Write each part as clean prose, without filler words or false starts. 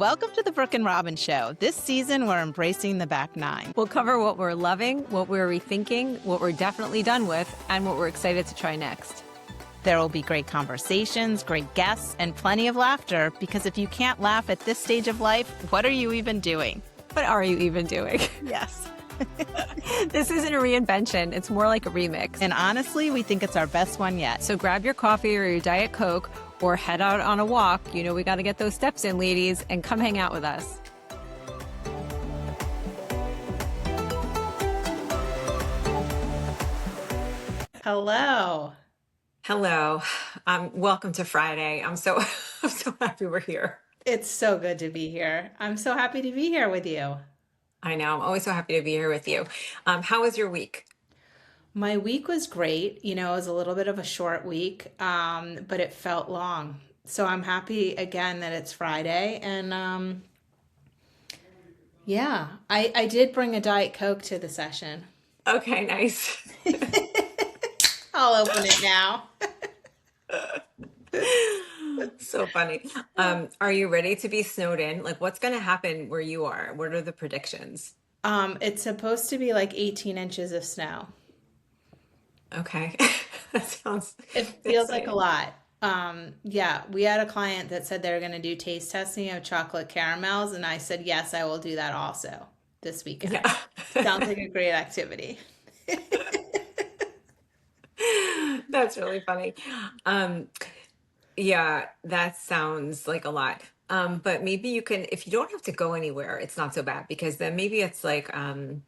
Welcome to the Brooke and Robyn Show. This season, we're embracing the back nine. We'll cover what we're loving, what we're rethinking, what we're definitely done with, and what we're excited to try next. There will be great conversations, great guests, and plenty of laughter, because if you can't laugh at this stage of life, what are you even doing? What are you even doing? Yes. This isn't a reinvention. It's more like a remix. And honestly, we think it's our best one yet. So grab your coffee or your Diet Coke or head out on a walk. You know we got to get those steps in, ladies, and come hang out with us. Hello. Hello. Welcome to Friday. I'm so happy we're here. It's so good to be here. I'm so happy to be here with you. I know. I'm always so happy to be here with you. How was your week? My week was great. You know, it was a little bit of a short week, but it felt long. So I'm happy again that it's Friday. And yeah, I did bring a Diet Coke to the session. Okay, nice. I'll open it now. So funny. Are you ready to be snowed in? Like, what's going to happen where you are? What are the predictions? It's supposed to be like 18 inches of snow. Okay. That sounds It feels exciting. like a lot. Yeah, we had a client that said they were going to do taste testing of chocolate caramels, and I said, yes, I will do that also this weekend. Yeah. Sounds like a great activity. That's really funny. Yeah, that sounds like a lot. But maybe you can, if you don't have to go anywhere, it's not so bad, because then maybe it's like kind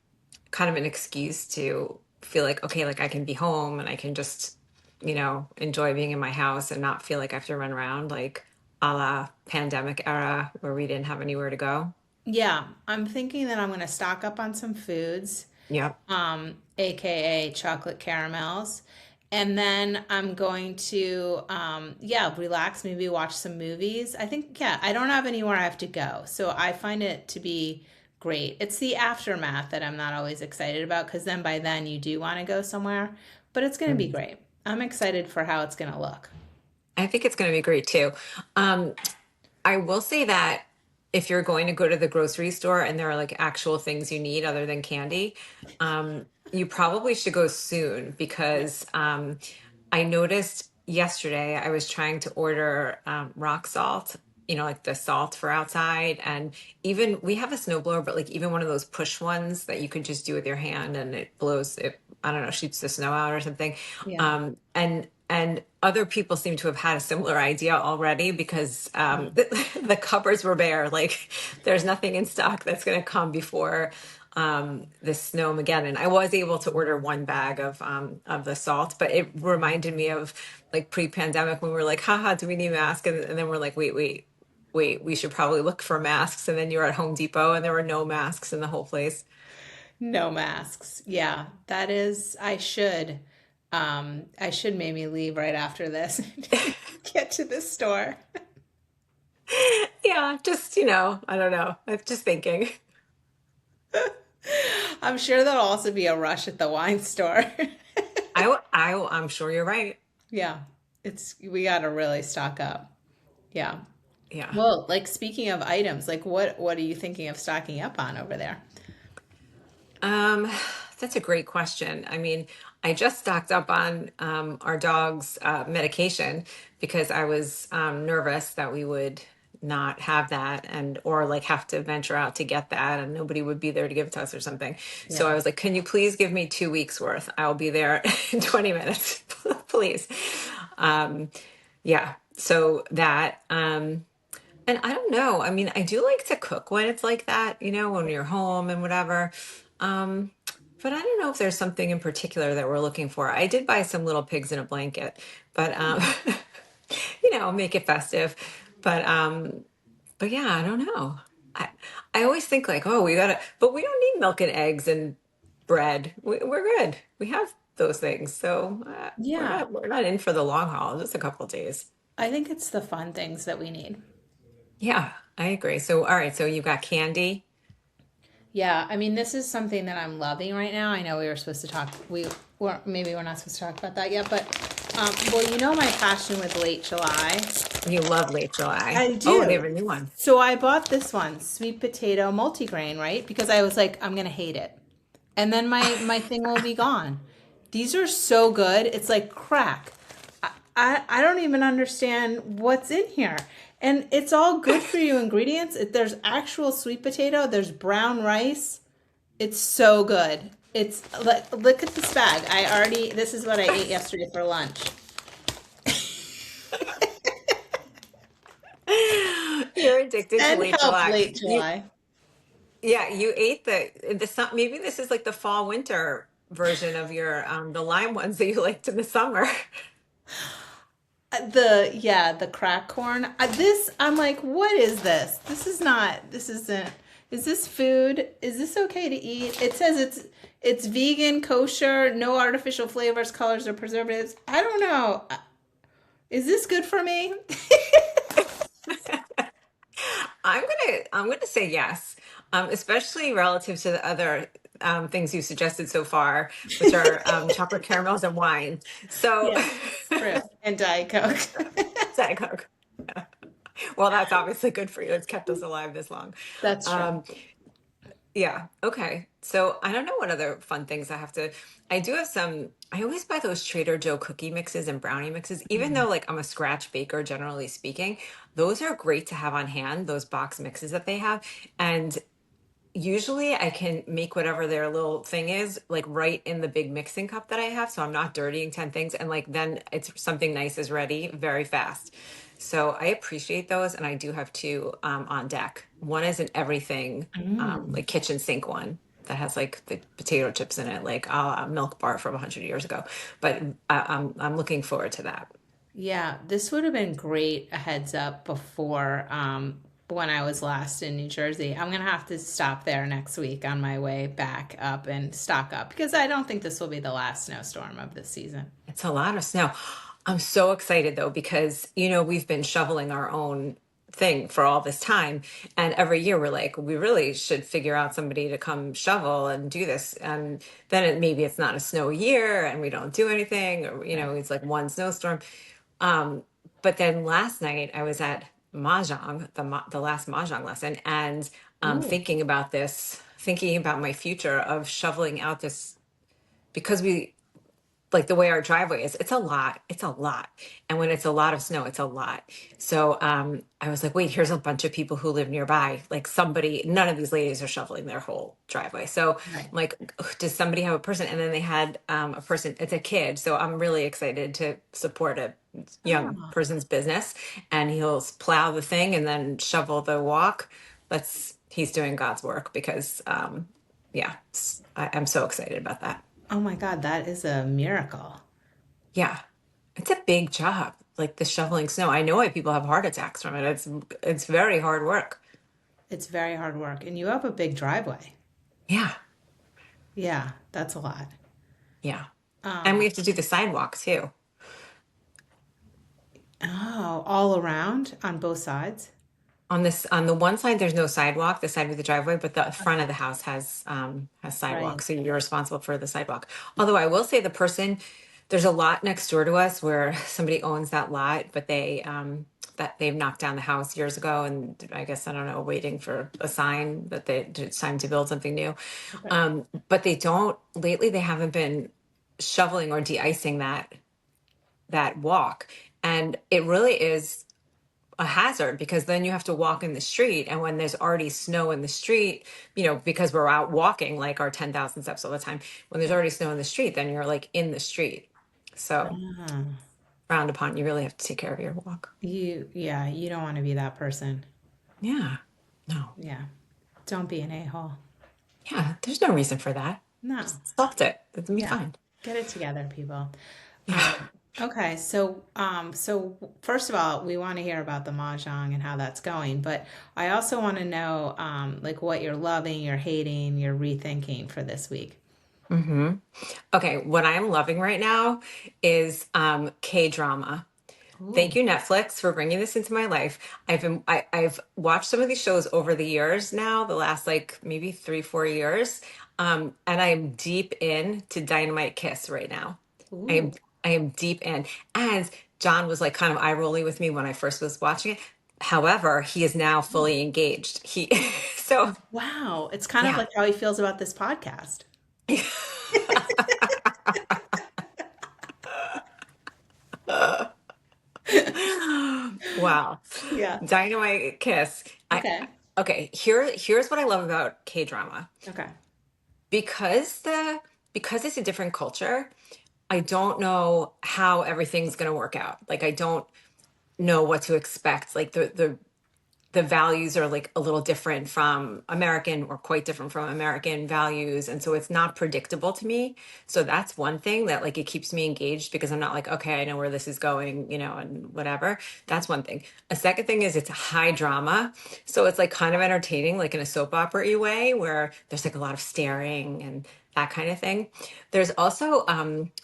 of an excuse to feel like, okay, like I can be home and I can just, enjoy being in my house and not feel like I have to run around like a la pandemic era where we didn't have anywhere to go. Yeah, I'm thinking that I'm going to stock up on some foods, Yep. aka chocolate caramels. And then I'm going to, yeah, relax, maybe watch some movies. I think, yeah, I don't have anywhere I have to go. So I find it to be great. It's the aftermath that I'm not always excited about, because then by then you do want to go somewhere. But it's going to be great. I'm excited for how it's going to look. I think it's going to be great too. I will say that if you're going to go to the grocery store and there are like actual things you need other than candy, you probably should go soon, because I noticed yesterday I was trying to order rock salt, like the salt for outside. And even we have a snowblower, but like even one of those push ones that you could just do with your hand and it blows it, I don't know, shoots the snow out or something. Yeah. And other people seem to have had a similar idea already, because the cupboards were bare. Like there's nothing in stock that's going to come before the snow again. And I was able to order one bag of the salt, but it reminded me of like pre-pandemic when we were like, haha, do we need masks? And then we're like, wait, we should probably look for masks. And then you're at Home Depot and there were no masks in the whole place. No masks. Yeah, that is, I should maybe leave right after this and get to the store. Yeah, just, I don't know. I'm just thinking. I'm sure there'll also be a rush at the wine store. I'm sure you're right. Yeah, we got to really stock up. Yeah. Yeah. Well, like speaking of items, like what are you thinking of stocking up on over there? That's a great question. I mean, I just stocked up on our dog's medication, because I was nervous that we would not have that, or like have to venture out to get that and nobody would be there to give it to us or something. So I Yeah. was like, can you please give me 2 weeks worth? I'll be there in 20 minutes, please. Yeah. So that, and I don't know. I mean, I do like to cook when it's like that, when you're home and whatever. But I don't know if there's something in particular that we're looking for. I did buy some little pigs in a blanket, but make it festive. But yeah, I don't know. I always think like, oh, but we don't need milk and eggs and bread. We're good. We have those things. So we're Yeah. not in for the long haul, just a couple of days. I think it's the fun things that we need. Yeah, I agree. So, all right. So you've got candy. Yeah, I mean, this is something that I'm loving right now. I know we were supposed to talk, maybe we're not supposed to talk about that yet, but Well, you know my passion with late July. You love late July. I Oh, they do. have a new one. So I bought this one, sweet potato multigrain, right? Because I was like, I'm gonna hate it. And then my thing will be gone. These are so good. It's like crack. I don't even understand what's in here. And it's all good for you ingredients. There's actual sweet potato, there's brown rice. It's so good. It's like, look at this bag. This is what I ate yesterday for lunch. You're addicted to And late help July. late You, July. yeah, you ate maybe this is like the fall winter version of your the lime ones that you liked in the summer. The crack corn. I'm like, what is this? This isn't, is this food? Is this okay to eat? It says it's vegan, kosher, no artificial flavors, colors, or preservatives. I don't know. Is this good for me? I'm gonna say yes, especially relative to the other things you suggested so far, which are chocolate caramels and wine. So, Yeah, true. And Diet Coke. Diet Coke. Well, that's obviously good for you. It's kept us alive this long. That's true. Um, yeah. Okay. So I don't know what other fun things I have to. I do have some. I always buy those Trader Joe cookie mixes and brownie mixes, even Mm. though like I'm a scratch baker, generally speaking. Those are great to have on hand, those box mixes that they have. And usually I can make whatever their little thing is, like right in the big mixing cup that I have. So I'm not dirtying 10 things. And like then it's something nice is ready very fast. So I appreciate those. And I do have two on deck. One is an everything, Mm. like kitchen sink one that has like the potato chips in it, like a milk bar from 100 years ago. But I'm looking forward to that. Yeah, this would have been great a heads up before when I was last in New Jersey. I'm gonna have to stop there next week on my way back up and stock up because I don't think this will be the last snowstorm of this season. It's a lot of snow. I'm so excited though, because, we've been shoveling our own thing for all this time. And every year we're like, we really should figure out somebody to come shovel and do this. And then maybe it's not a snow year and we don't do anything, or, Right. it's like one snowstorm. Um, but then last night I was at Mahjong, the last Mahjong lesson, and Ooh. thinking about my future of shoveling out this because we like the way our driveway is, it's a lot. And when it's a lot of snow, it's a lot. So I was like, wait, here's a bunch of people who live nearby. Like somebody, none of these ladies are shoveling their whole driveway. So I'm Right. like, "Ugh, does somebody have a person?" And then they had a person, it's a kid. So I'm really excited to support a young Oh, person's business. And he'll plow the thing and then shovel the walk. He's doing God's work because, yeah, I'm so excited about that. oh my God, that is a miracle. Yeah. It's a big job, like the shoveling snow. I know why people have heart attacks from it. It's very hard work. It's very hard work, and you have a big driveway. Yeah. Yeah, that's a lot. Yeah. And we Um, have to do the sidewalk too. oh, all around on both sides. On the one side there's no sidewalk, the side with the driveway, but the front of the house has sidewalk. Right. So you're responsible for the sidewalk. Although I will say there's a lot next door to us where somebody owns that lot, but that they've knocked down the house years ago, and I guess I don't know, waiting for a sign that it's time to build something new. Okay. But they don't lately. They haven't been shoveling or de-icing that walk, and it really is a hazard because then you have to walk in the street, and when there's already snow in the street, because we're out walking like our 10,000 steps all the time, when there's already snow in the street, then you're like in the street. So Ah, frowned upon. You really have to take care of your walk. yeah, you don't want to be that person. Yeah. No. Yeah. Don't be an a-hole. Yeah, there's no reason for that. No. Just salt it. It'll be Yeah. fine. Get it together, people. Yeah. Okay, so first of all, we want to hear about the mahjong and how that's going, but I also want to know like what you're loving, you're hating, you're rethinking for this week. hmm Okay, what I'm loving right now is K-drama. Thank Ooh. you, Netflix, for bringing this into my life. I've watched some of these shows over the years now, the last like maybe 3, 4 years, and I'm deep into Dynamite Kiss right now. I am Ooh. I am deep in. And John was like kind of eye rolly with me when I first was watching it. However, he is now fully engaged. He so Wow. It's kind of yeah. like how he feels about this podcast. Wow. Yeah. Dynamite Kiss. I Okay. okay, here's what I love about K-drama. Okay. Because because it's a different culture, I don't know how everything's going to work out. Like I don't know what to expect. Like the values are like a little different from American or quite different from American values. And so it's not predictable to me. So that's one thing that like it keeps me engaged because I'm not like, okay, I know where this is going, you know, and whatever. That's one thing. A second thing is it's high drama. So it's like kind of entertaining, like in a soap opera way where there's like a lot of staring and that kind of thing. There's also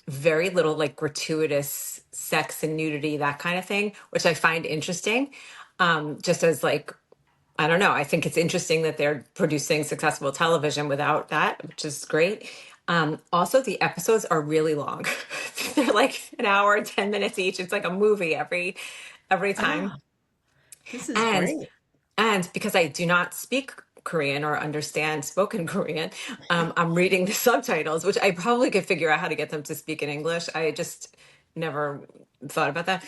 very little like gratuitous sex and nudity, that kind of thing, which I find interesting just as like I don't know. I think it's interesting that they're producing successful television without that, which is great. Also, the episodes are really long. They're like an hour, 10 minutes each. It's like a movie every time. Ah, this is And great. and because I do not speak Korean or understand spoken Korean, I'm reading the subtitles, which I probably could figure out how to get them to speak in English. I just never thought about that.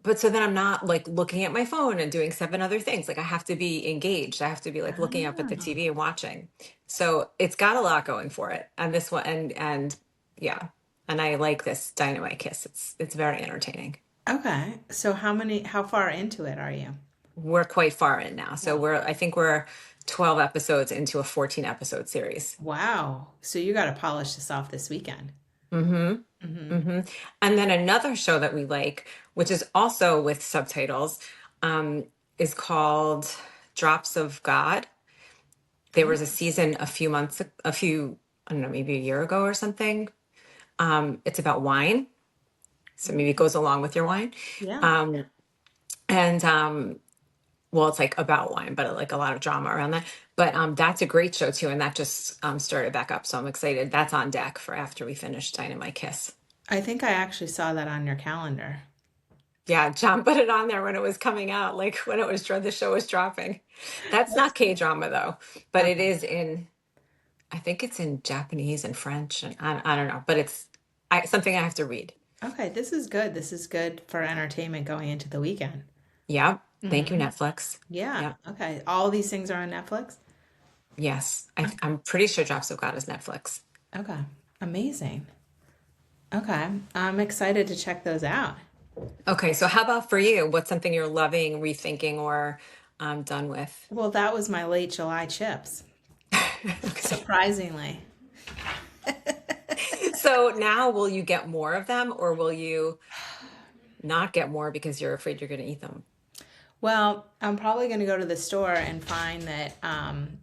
But so then I'm not like looking at my phone and doing seven other things. Like I have to be engaged. I have to be like looking up at the Ah, TV and watching. So it's got a lot going for it. And this one and yeah. And I like this Dynamite Kiss. It's very entertaining. okay. So how far into it are you? We're quite far in now. So Wow. I think we're 12 episodes into a 14 episode series. Wow. So you got to polish this off this weekend. Mm-hmm. Hmm. Mm-hmm. And then another show that we like, which is also with subtitles, um, is called Drops of God. There Oh, was a season I don't know, maybe a year ago or something. It's about wine. So maybe it goes along with your wine. yeah. Um, and well, it's like about wine, but like a lot of drama around that. But that's a great show too, and that just started back up. So I'm excited. That's on deck for after we finish Dynamite Kiss. I think I actually saw that on your calendar. Yeah, John put it on there when it was coming out, like when the show was dropping. That's not K drama though, but it Okay. is in. I think it's in Japanese and French, and I don't know, but it's something I have to read. Okay, this is good. This is good for entertainment going into the weekend. Yeah, thank you, Hmm. Netflix. Yeah. Yeah, Okay. All these things are on Netflix. yes, I'm pretty sure Drops of God is Netflix. Okay. Amazing. Okay. I'm excited to check those out. Okay, so how about for you? What's something you're loving, rethinking, or done with? Well, that was my late July chips, Okay. surprisingly. So now will you get more of them or will you not get more because you're afraid you're going to eat them? Well, I'm probably going to go to the store and find that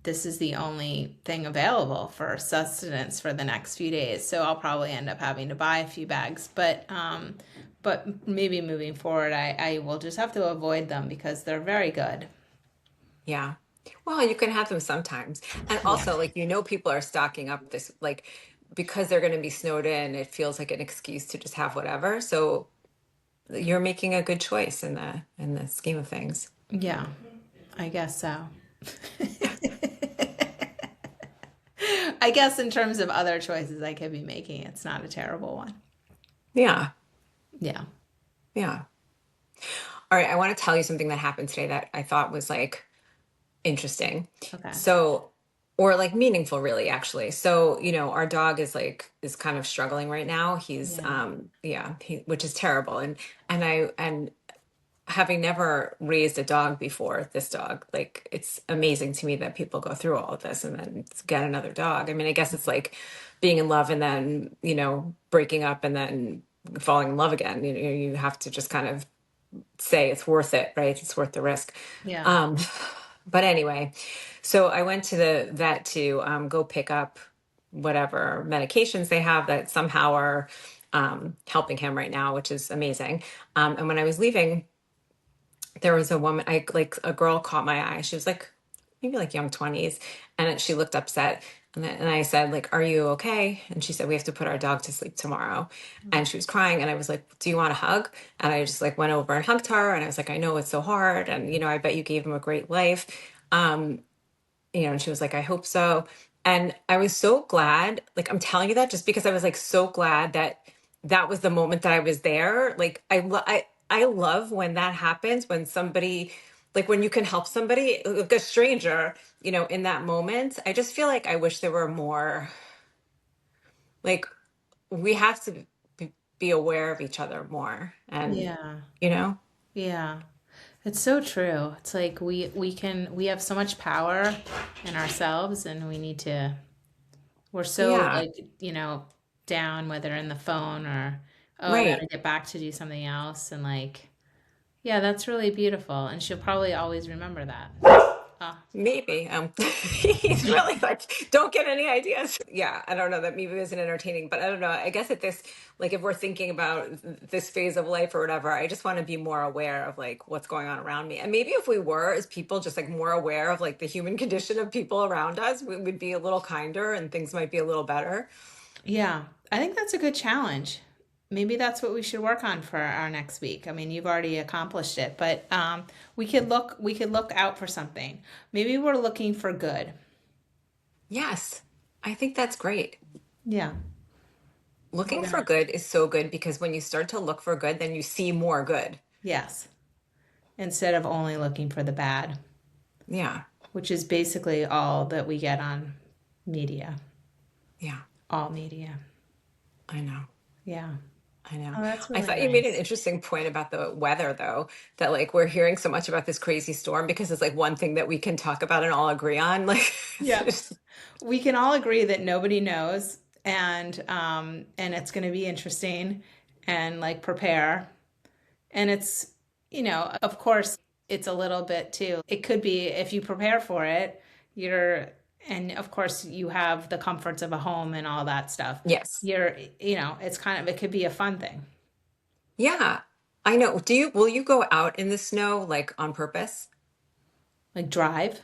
this is the only thing available for sustenance for the next few days. So I'll probably end up having to buy a few bags. But maybe moving forward, I will just have to avoid them because they're very good. Yeah. Well, you can have them sometimes. And Yeah. also, like, people are stocking up this, like, because they're going to be snowed in, it feels like an excuse to just have whatever. So you're making a good choice in the scheme of things. Yeah, I guess so. I guess in terms of other choices I could be making, it's not a terrible one. Yeah. Yeah. Yeah. All right. I want to tell you something that happened today that I thought was like interesting. Okay. So, or like meaningful, really, actually. So, our dog is kind of struggling right now. He's, Yeah. yeah, which is terrible. And having never raised a dog before, this dog, like, it's amazing to me that people go through all of this and then get another dog. I mean, I guess it's like being in love and then, breaking up and then falling in love again. You have to just kind of say it's worth it, right? It's worth the risk. Yeah. Um, but anyway, so I went to the vet to go pick up whatever medications they have that somehow are helping him right now, which is amazing. And when I was leaving, there was a woman, a girl caught my eye. She was like maybe like young 20s, and she looked upset. And I said, like, are you okay? And she said, we have to put our dog to sleep tomorrow. And she was crying. And I was like, do you want a hug? And I just like went over and hugged her. And I was like, I know it's so hard. And, I bet you gave him a great life. Um, and she was like, I hope so. And I was so glad, like, I'm telling you that just because I was like so glad that that was the moment that I was there. Like, I love when that happens, when somebody, like, when you can help somebody, like a stranger, in that moment. I just feel like I wish there were more, like, we have to be aware of each other more. And, Yeah. you know, Yeah. It's so true. It's like we have so much power in ourselves and we need to we're so yeah, like, down whether in the phone or oh, I got right. to get back to do something else and like yeah, that's really beautiful and she'll probably always remember that. Oh, Maybe. He's really like, don't get any ideas. Yeah, I don't know. That maybe isn't entertaining, but I don't know. I guess at this, like, if we're thinking about this phase of life or whatever, I just want to be more aware of like what's going on around me. And maybe if we were as people just like more aware of like the human condition of people around us, we would be a little kinder and things might be a little better. yeah. I think that's a good challenge. Maybe that's what we should work on for our next week. I mean, you've already accomplished it, but we could look out for something. Maybe we're looking for good. Yes, I think that's great. Yeah. We're Looking for gonna good is so good because when you start to look for good, then you see more good. yes. Instead of only looking for the bad, Yeah, which is basically all that we get on media, yeah, all media. I know. Yeah. I know. Oh, that's I really thought you made an nice. interesting point about the weather, though, that like we're hearing so much about this crazy storm because it's like one thing that we can talk about and all agree on. Like, Yeah. We can all agree that nobody knows and it's going to be interesting and like prepare. And it's, of course, it's a little bit too. It could be if you prepare for it, you're, and of course, you have the comforts of a home and all that stuff. yes. It's kind of, it could be a fun thing. Yeah, I know. Will you go out in the snow like on purpose? Like drive.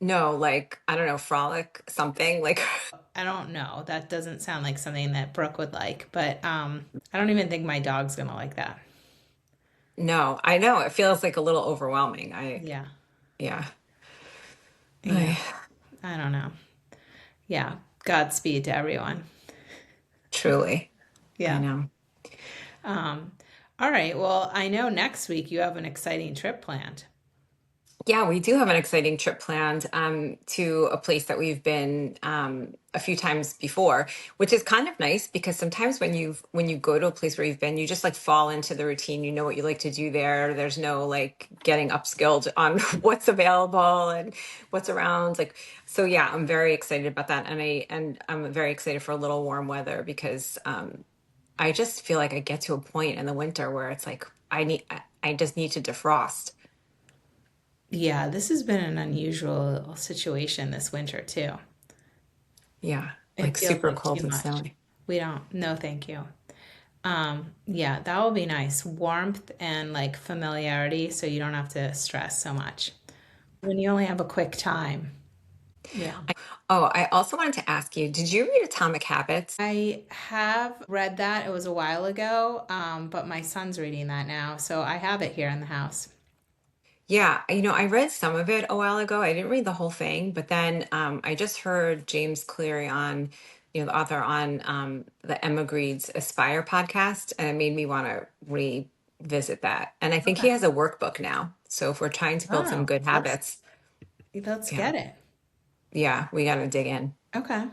No, like, I don't know, frolic, something like, I don't know. That doesn't sound like something that Brooke would like, but I don't even think my dog's gonna like that. no, I know. It feels like a little overwhelming. Yeah. Yeah. Yeah. I, I don't know. Yeah. Godspeed to everyone. truly, I Yeah. know. Um, all right. Well, I know next week you have an exciting trip planned. Yeah, we do have an exciting trip planned to a place that we've been a few times before, which is kind of nice because sometimes when you go to a place where you've been, you just like fall into the routine. You know what you like to do there. There's no like getting upskilled on what's available and what's around. Like so, yeah, I'm very excited about that, and I'm very excited for a little warm weather because I just feel like I get to a point in the winter where it's like I just need to defrost. Yeah, this has been an unusual situation this winter too. Yeah, like It feels super like too cold and much. snowy. We don't, no, thank you. Yeah, that will be nice. Warmth and like familiarity so you don't have to stress so much. When you only have a quick time. Yeah. Oh, I also wanted to ask you, did you read Atomic Habits? I have read that. It was a while ago, but my son's reading that now, so I have it here in the house. Yeah, I read some of it a while ago. I didn't read the whole thing, but then I just heard James Cleary on, the author on the Emma Greed's Aspire podcast, and it made me want to revisit that. And I think he Okay. has a workbook now. So if we're trying to build some Oh, good let's habits, let's yeah, get it. yeah, we got to dig in. Okay. I'm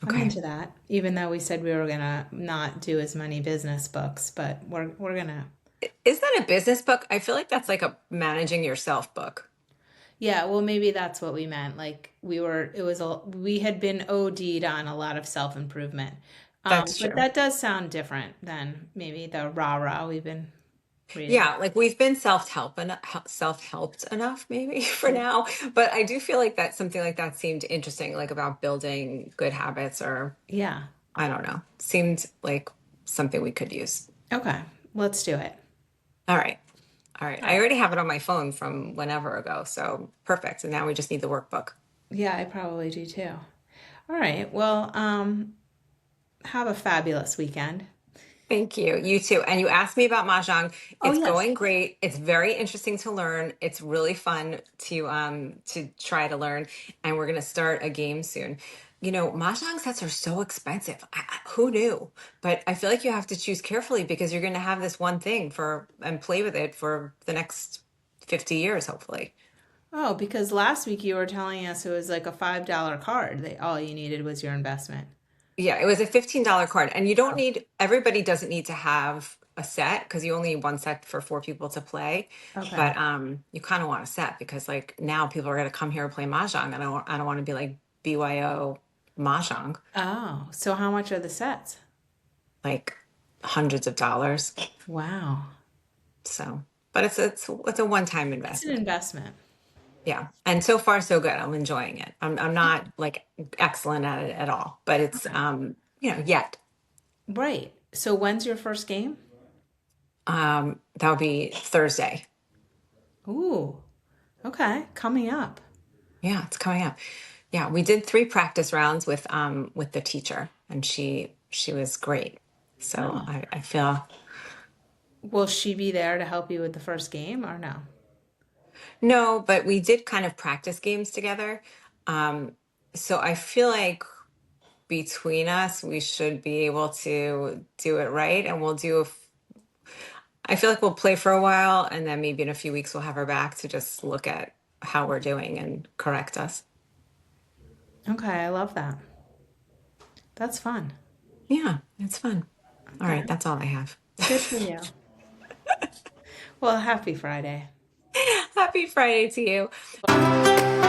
Okay. into that. Even though we said we were gonna not do as many business books, but we're gonna. Is that a business book? I feel like that's like a managing yourself book. Yeah, well, maybe that's what we meant. Like we had been OD'd on a lot of self-improvement. That's But true. that does sound different than maybe the rah-rah we've been reading. Yeah, like we've been self-helped enough maybe for Yeah. now, but I do feel like that something like that seemed interesting, like about building good habits, or Yeah. I don't know, seemed like something we could use. Okay. Let's do it. All right. All right. All I right. already have it on my phone from whenever ago, so perfect. And now we just need the workbook. Yeah, I probably do too. All right. Well, have a fabulous weekend. Thank you. You too. And you asked me about Mahjong. Oh, It's yes. going great. It's very interesting to learn. It's really fun to try to learn. And we're gonna start a game soon. You know, Mahjong sets are so expensive. Who knew? But I feel like you have to choose carefully because you're gonna have this one thing for and play with it for the next 50 years, hopefully. Oh, because last week you were telling us it was like a $5 card. All you needed was your investment. Yeah, it was a $15 card. And you don't Oh, need, everybody doesn't need to have a set because you only need one set for four people to play. okay. But you kind of want a set because like now people are going to come here and play Mahjong. And I don't want to be like BYO Mahjong, Oh, so how much are the sets? like hundreds of dollars. Wow. So, but it's a one-time It's an investment. investment. Yeah. And so far so good. I'm enjoying it. I'm not like excellent at it at all, but it's Okay. yet. Right. So when's your first game? That'll be Thursday. Ooh, okay. Coming up. Yeah, it's coming up. Yeah, we did three practice rounds with the teacher, and she was great. So Oh. I feel Will she be there to help you with the first game or no? no, but we did kind of practice games together. Um, so I feel like between us, we should be able to do it right, and we'll do I feel like we'll play for a while, and then maybe in a few weeks we'll have her back to just look at how we're doing and correct us. Okay, I love that. That's fun. Yeah, it's fun. All Okay. right, that's all I have. Good for you. Well, happy Friday. Happy Friday to you.